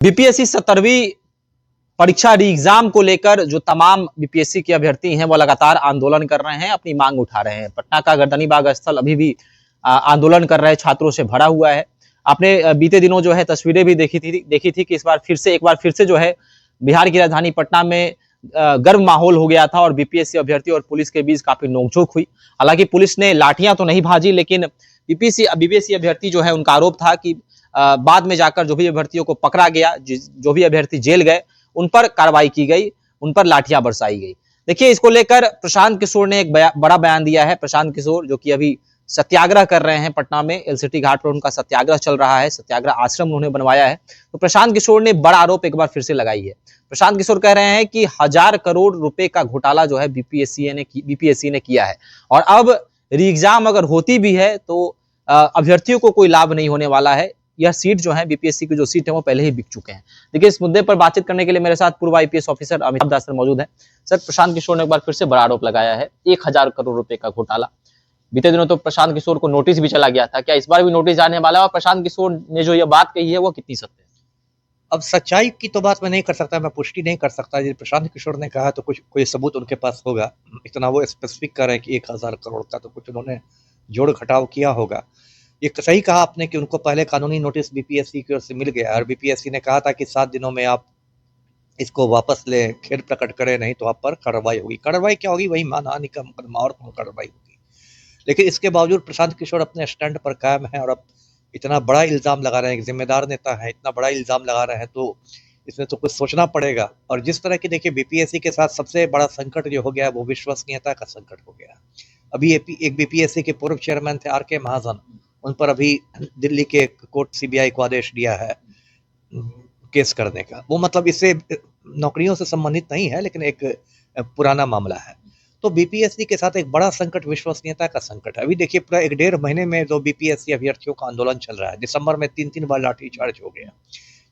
BPSC 17वीं परीक्षा री exam को लेकर जो तमाम बीपीएससी के अभ्यर्थी हैं वो लगातार आंदोलन कर रहे हैं, अपनी मांग उठा रहे हैं। पटना का गर्दनीबाग स्थल अभी भी आंदोलन कर रहे छात्रों से भरा हुआ है। आपने बीते दिनों जो है तस्वीरें भी देखी थी कि एक बार फिर से जो है बिहार की राजधानी पटना में गर्म माहौल हो गया था और बीपीएससी अभ्यर्थी और पुलिस के बीच काफी नोकझोंक हुई। हालांकि पुलिस ने लाठियां तो नहीं भाजी, लेकिन बीपीएससी अभ्यर्थी जो है उनका आरोप था कि बाद में जाकर जो भी अभ्यर्थियों को पकड़ा गया, जो भी अभ्यर्थी जेल गए, उन पर कार्रवाई की गई, उन पर लाठियां बरसाई गई। देखिए, इसको लेकर प्रशांत किशोर ने एक बड़ा बयान दिया है। प्रशांत किशोर जो कि अभी सत्याग्रह कर रहे हैं पटना में, एलसीटी घाट पर उनका सत्याग्रह चल रहा है, सत्याग्रह आश्रम उन्होंने बनवाया है। तो प्रशांत किशोर ने बड़ा आरोप एक बार फिर से लगाई है। प्रशांत किशोर कह रहे हैं कि 1000 करोड़ रुपए का घोटाला जो है बीपीएससी ने किया है और अब री एग्जाम अगर होती भी है तो अभ्यर्थियों को कोई लाभ नहीं होने वाला है। यह सीट जो है बीपीएससी की जो सीट है वो पहले ही बिक चुके हैं। देखिए, इस मुद्दे पर बातचीत करने के लिए मेरे साथ पूर्व आईपीएस ऑफिसर अमिताभ दास सर मौजूद हैं। सर, प्रशांत किशोर ने एक बार फिर से बड़ा आरोप लगाया है, 1000 करोड़ रुपए का घोटाला। बीते दिनों तो प्रशांत किशोर को नोटिस भी चला गया था, क्या इस बार भी नोटिस जाने वाला है और प्रशांत किशोर ने जो यह बात कही है वो कितनी सत्य है? अब सच्चाई की तो बात मैं नहीं कर सकता, मैं पुष्टि नहीं कर सकता। यदि प्रशांत किशोर ने कहा तो कुछ कोई सबूत उनके पास होगा। इतना वो स्पेसिफिक कर रहे हैं कि 1000 करोड़ का, तो कुछ उन्होंने जोड़ घटाव किया होगा। ये सही कहा आपने कि उनको पहले कानूनी नोटिस बीपीएससी की ओर से मिल गया और बीपीएससी ने कहा था कि 7 दिनों में आप इसको वापस लें, खेद प्रकट करें, नहीं तो आप पर कार्रवाई होगी। कार्रवाई क्या होगी? वही मानहानि का मुकदमा और कार्रवाई होगी। लेकिन इसके बावजूद प्रशांत किशोर अपने स्टैंड पर कायम है और अब इतना बड़ा इल्ज़ाम लगा रहे हैं, जिम्मेदार नेता है, इतना बड़ा इल्ज़ाम लगा रहे हैं तो इसमें तो कुछ सोचना पड़ेगा। और जिस तरह की देखिए बीपीएससी के साथ सबसे बड़ा संकट जो हो गया है वो विश्वसनीयता का संकट हो गया। अभी एक बीपीएससी के पूर्व चेयरमैन थे आर के महाजन, उन पर अभी दिल्ली के कोर्ट सीबीआई को आदेश दिया है केस करने का। वो मतलब इससे नौकरियों से संबंधित नहीं है, लेकिन एक पुराना मामला है। तो बीपीएससी के साथ एक बड़ा संकट विश्वसनीयता का संकट है। अभी देखिए पूरा 1.5 महीने में जो बीपीएससी अभ्यर्थियों का आंदोलन चल रहा है, दिसंबर में 3 बार लाठीचार्ज हो गया,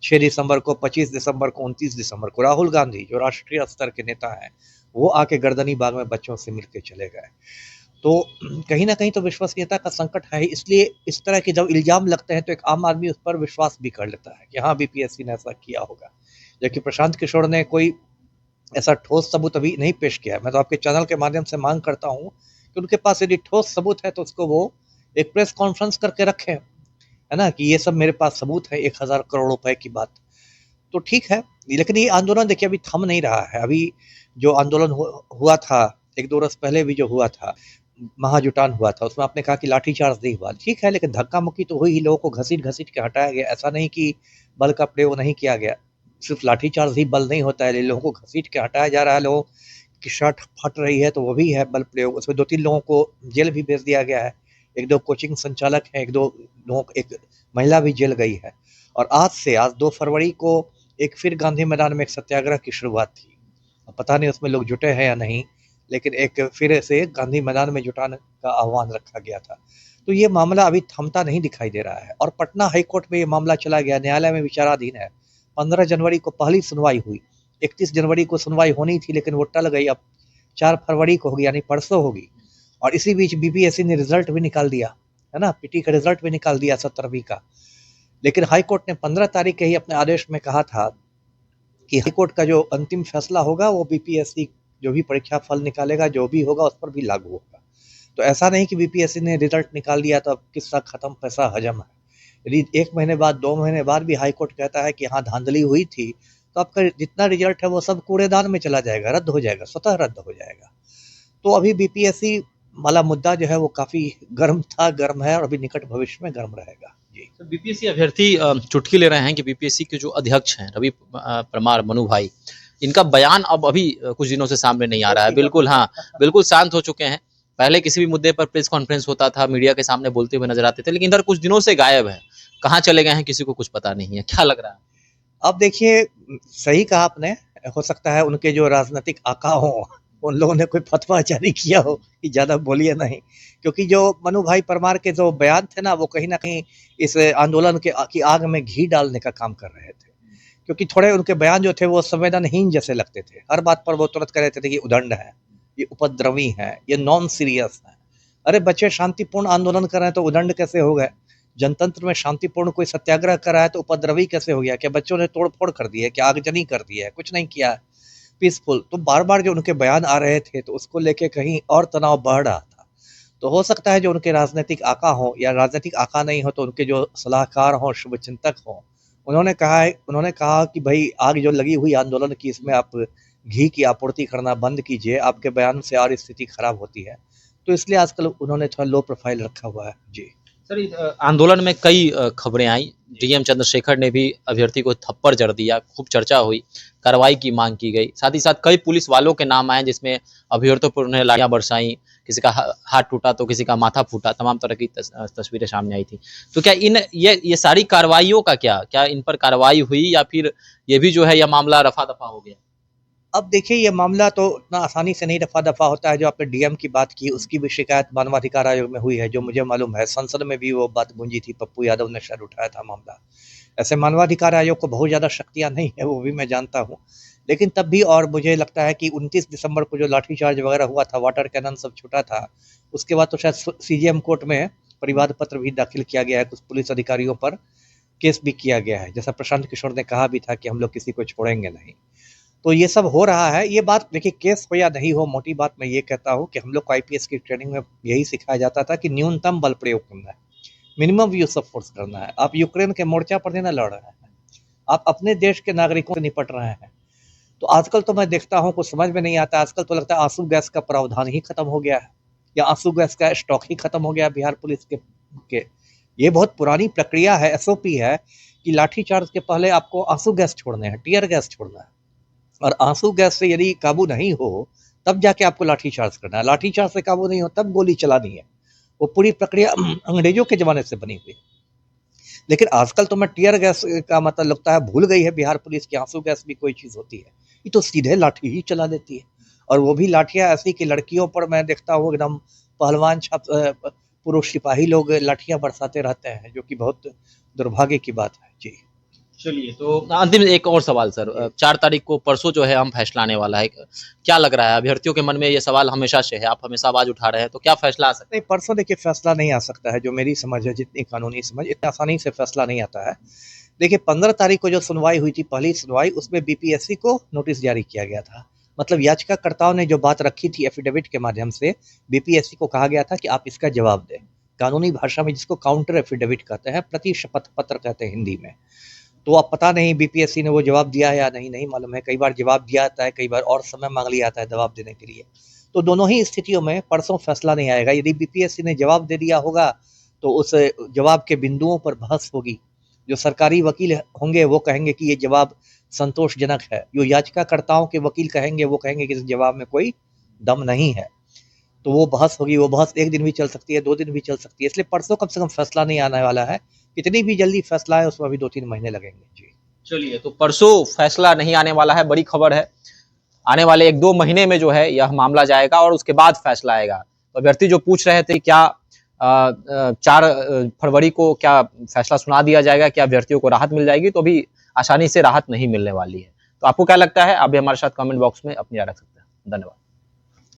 6 दिसंबर को, 25 दिसंबर को, 29 दिसंबर को। राहुल गांधी जो राष्ट्रीय स्तर के नेता हैं वो आके गर्दनीबाग में बच्चों से मिलकर चले गए। तो कहीं ना कहीं तो विश्वसनीयता का संकट है। इसलिए इस तरह के जब इल्जाम लगते हैं तो एक आम आदमी उस पर विश्वास भी कर लेता है कि हाँ बीपीएससी ने ऐसा किया होगा। जबकि प्रशांत किशोर ने कोई ऐसा ठोस सबूत अभी नहीं पेश किया है। मैं तो आपके चैनल के माध्यम से मांग करता हूँ कि उनके पास यदि ठोस सबूत है तो उसको वो एक प्रेस कॉन्फ्रेंस करके रखें, है ना, कि ये सब मेरे पास सबूत है 1000 करोड़ रुपए की बात, तो ठीक है। लेकिन ये आंदोलन देखिए अभी थम नहीं रहा है। अभी जो आंदोलन हुआ था 1-2 वर्ष पहले भी जो हुआ था, महाजुटान हुआ था, उसमें आपने कहा कि लाठीचार्ज नहीं हुआ, ठीक है, लेकिन धक्का मुक्की तो हुई ही, लोगों को घसीट घसीट के हटाया गया। ऐसा नहीं कि बल का प्रयोग नहीं किया गया, सिर्फ लाठीचार्ज ही बल नहीं होता है, लोगों को घसीट के हटाया जा रहा है। लोगों की शर्ट फट रही है तो वो भी है बल प्रयोग। उसमें 2-3 लोगों को जेल भी भेज दिया गया है, 1-2 कोचिंग संचालक हैं, 1-2 लोगों, एक महिला भी जेल गई है। और आज 2 फरवरी को एक फिर गांधी मैदान में एक सत्याग्रह की शुरुआत थी। पता नहीं उसमें लोग जुटे हैं या नहीं, लेकिन एक फिर से गांधी मैदान में जुटाने का आह्वान रखा गया था। तो ये मामला अभी थमता नहीं दिखाई दे रहा है और पटना हाईकोर्ट में ये मामला चला गया, न्यायालय में विचाराधीन है। 15 जनवरी को पहली सुनवाई हुई, 31 जनवरी को सुनवाई होनी थी लेकिन वो टल गई, अब 4 फरवरी को होगी, यानी परसों होगी। और इसी बीच बीपीएससी ने रिजल्ट भी निकाल दिया, है ना, पीटी का रिजल्ट भी निकाल दिया 17वीं का। लेकिन हाईकोर्ट ने 15 तारीख के ही अपने आदेश में कहा था कि हाईकोर्ट का जो अंतिम फैसला होगा वो बीपीएससी जो भी परीक्षा फल निकालेगा, जो भी होगा उस पर भी लागू होगा। तो ऐसा नहीं कि बीपीएससी ने रिजल्ट निकाल दिया तो अब किस्सा खत्म, पैसा हजम है। यदि 1 महीने बाद, 2 महीने बाद भी हाईकोर्ट कहता है कि हाँ धांधली हुई थी, तो आपका जितना रिजल्ट है वो सब कूड़ेदान में चला जाएगा, रद्द हो जाएगा, स्वतः रद्द हो जाएगा। तो अभी बीपीएससी वाला मुद्दा जो है वो काफी गर्म था, गर्म है और अभी निकट भविष्य में गर्म रहेगा। तो बीपीएससी अभ्यर्थी चुटकी ले रहे हैं कि बीपीएससी के जो अध्यक्ष हैं रवि परमार, मनु भाई, इनका बयान अब अभी कुछ दिनों से सामने नहीं आ रहा है। बिल्कुल, हाँ, बिल्कुल शांत हो चुके हैं। पहले किसी भी मुद्दे पर प्रेस कॉन्फ्रेंस होता था, मीडिया के सामने बोलते हुए नजर आते थे, लेकिन इधर कुछ दिनों से गायब है। कहाँ चले गए हैं किसी को कुछ पता नहीं है। क्या लग रहा है? अब देखिए, सही कहा आपने, हो सकता है उनके जो राजनीतिक आका हो उन लोगों ने कोई फतवा जारी किया हो कि ज्यादा बोलिए नहीं, क्योंकि जो मनु भाई परमार के जो बयान थे ना वो कहीं ना कहीं इस आंदोलन की आग में घी डालने का काम कर रहे थे। क्योंकि थोड़े उनके बयान जो थे वो संवेदनहीन जैसे लगते थे। हर बात पर वो तुरंत कह रहे थे कि ये उदंड है, ये उपद्रवी है, ये नॉन सीरियस है। अरे बच्चे शांतिपूर्ण आंदोलन कर रहे हैं तो उदंड कैसे हो गए? जनतंत्र में शांतिपूर्ण कोई सत्याग्रह कर रहा है तो उपद्रवी कैसे हो गया? क्या बच्चों ने तोड़-फोड़ कर दी है? क्या आगजनी कर दी है? कुछ नहीं किया है, पीसफुल। तो बार-बार जो उनके बयान आ रहे थे तो उसको लेके कहीं और तनाव बढ़ रहा था। तो हो सकता है जो उनके राजनीतिक आका हों या राजनीतिक आका नहीं हो तो उनके जो सलाहकार हों, शुभचिंतक हों, उन्होंने कहा कि भई आग जो लगी हुई आंदोलन की इसमें आप घी की आपूर्ति करना बंद कीजिए, आपके बयान से और स्थिति खराब होती है। तो इसलिए आजकल उन्होंने थोड़ा लो प्रोफाइल रखा हुआ है। जी। सर आंदोलन में कई खबरें आई। डीएम चंद्रशेखर ने भी अभ्यर्थी को थप्पड़ जड़ दिया, खूब चर्चा हुई, कार्रवाई की मांग की गई। साथ ही साथ कई पुलिस वालों के नाम आए जिसमें अभ्यर्थियों पर उन्हें लाठियां बरसाई, किसी का हाथ टूटा तो किसी का माथा फूटा, तमाम तरह की तस्वीरें सामने आई थी। तो क्या इन ये सारी कार्रवाइयों का क्या इन पर कार्रवाई हुई या फिर ये भी जो है यह मामला रफा दफा हो गया? अब देखिए ये मामला तो इतना आसानी से नहीं रफा-दफा होता है। जो आपने डीएम की बात की उसकी भी शिकायत मानवाधिकार आयोग में हुई है, जो मुझे मालूम है। संसद में भी वो बात गूंजी थी, पप्पू यादव ने शायद उठाया था मामला। ऐसे मानवाधिकार आयोग को बहुत ज़्यादा शक्तियाँ नहीं है, वो भी मैं जानता हूँ। लेकिन तब भी और मुझे लगता है कि 29 दिसंबर को जो लाठीचार्ज वगैरह हुआ था, वाटर कैनन सब छूटा था, उसके बाद तो शायद सीजेएम कोर्ट में परिवाद पत्र भी दाखिल किया गया है, कुछ पुलिस अधिकारियों पर केस भी किया गया है। जैसा प्रशांत किशोर ने कहा भी था कि हम लोग किसी को छोड़ेंगे नहीं। तो ये सब हो रहा है। ये बात देखिए केस हो या नहीं हो, मोटी बात मैं ये कहता हूँ कि हम लोग को आईपीएस की ट्रेनिंग में यही सिखाया जाता था कि न्यूनतम बल प्रयोग करना है, मिनिमम यूज ऑफ फोर्स करना है। आप यूक्रेन के मोर्चा पर नहीं ना लड़ रहे हैं, आप अपने देश के नागरिकों से निपट रहे हैं। तो आजकल तो मैं देखता हूँ कुछ समझ में नहीं आता। आजकल तो लगता है आंसू गैस का प्रावधान ही खत्म हो गया है या आंसू गैस का स्टॉक ही खत्म हो गया बिहार पुलिस के। ये बहुत पुरानी प्रक्रिया है, एसओपी है कि लाठीचार्ज के पहले आपको आंसू गैस छोड़ने हैं, टीयर गैस छोड़ना है, और आंसू गैस से यदि काबू नहीं हो तब जाके आपको लाठीचार्ज करना है। लाठीचार्ज से काबू नहीं हो तब गोली चलानी है। वो पूरी प्रक्रिया अंग्रेजों के ज़माने से बनी हुई है। लेकिन आजकल तो मैं टीयर गैस का मतलब लगता है भूल गई है बिहार पुलिस की। आंसू गैस भी कोई चीज़ होती है, ये तो सीधे लाठी ही चला देती है। और वो भी लाठियाँ ऐसी कि लड़कियों पर मैं देखता हूँ एकदम पहलवान छाप पुरुष सिपाही लोग लाठियाँ बरसाते रहते हैं, जो कि बहुत दुर्भाग्य की बात है। जी। चलिए, तो अंतिम एक और सवाल सर, 4 तारीख को परसों जो है हम फैसला आने वाला है। क्या लग रहा है अभ्यर्थियों के मन में ये सवाल हमेशा से है, आप हमेशा आवाज उठा रहे हैं, तो क्या फैसला आ सकता है? नहीं, परसों देखिए फैसला नहीं आ सकता है। जो मेरी समझ है, जितनी कानूनी समझ, इतनी आसानी से फैसला नहीं आता है। देखिए 15 तारीख को जो सुनवाई हुई थी, पहली सुनवाई, उसमें बीपीएससी को नोटिस जारी किया गया था। मतलब याचिकाकर्ताओं ने जो बात रखी थी एफिडेविट के माध्यम से, बीपीएससी को कहा गया था कि आप इसका जवाब दें। कानूनी भाषा में जिसको काउंटर एफिडेविट कहते हैं, प्रति शपथ पत्र कहते हैं हिंदी में। तो अब पता नहीं बीपीएससी ने वो जवाब दिया है या नहीं, नहीं मालूम है। कई बार जवाब दिया जाता है, कई बार और समय मांग लिया जाता है जवाब देने के लिए। तो दोनों ही स्थितियों में परसों फैसला नहीं आएगा। यदि बीपीएससी ने जवाब दे दिया होगा तो उस जवाब के बिंदुओं पर बहस होगी। जो सरकारी वकील होंगे वो कहेंगे कि ये जवाब संतोषजनक है, जो याचिकाकर्ताओं के वकील कहेंगे वो कहेंगे कि इस जवाब में कोई दम नहीं है। तो वो बहस होगी, वो बहस 1 दिन भी चल सकती है, 2 दिन भी चल सकती है। इसलिए परसों कम से कम फैसला नहीं आने वाला है। कितनी भी जल्दी फैसला आए उसमें अभी 2-3 महीने लगेंगे। जी। चलिए, तो परसों फैसला नहीं आने वाला है, बड़ी खबर है। आने वाले 1-2 महीने में जो है यह मामला जाएगा और उसके बाद फैसला आएगा। तो अभ्यर्थी जो पूछ रहे थे क्या 4 फरवरी को क्या फैसला सुना दिया जाएगा, क्या अभ्यर्थियों को राहत मिल जाएगी, तो अभी आसानी से राहत नहीं मिलने वाली है। तो आपको क्या लगता है? आप भी हमारे साथ कमेंट बॉक्स में अपनी राय रख सकते हैं। धन्यवाद।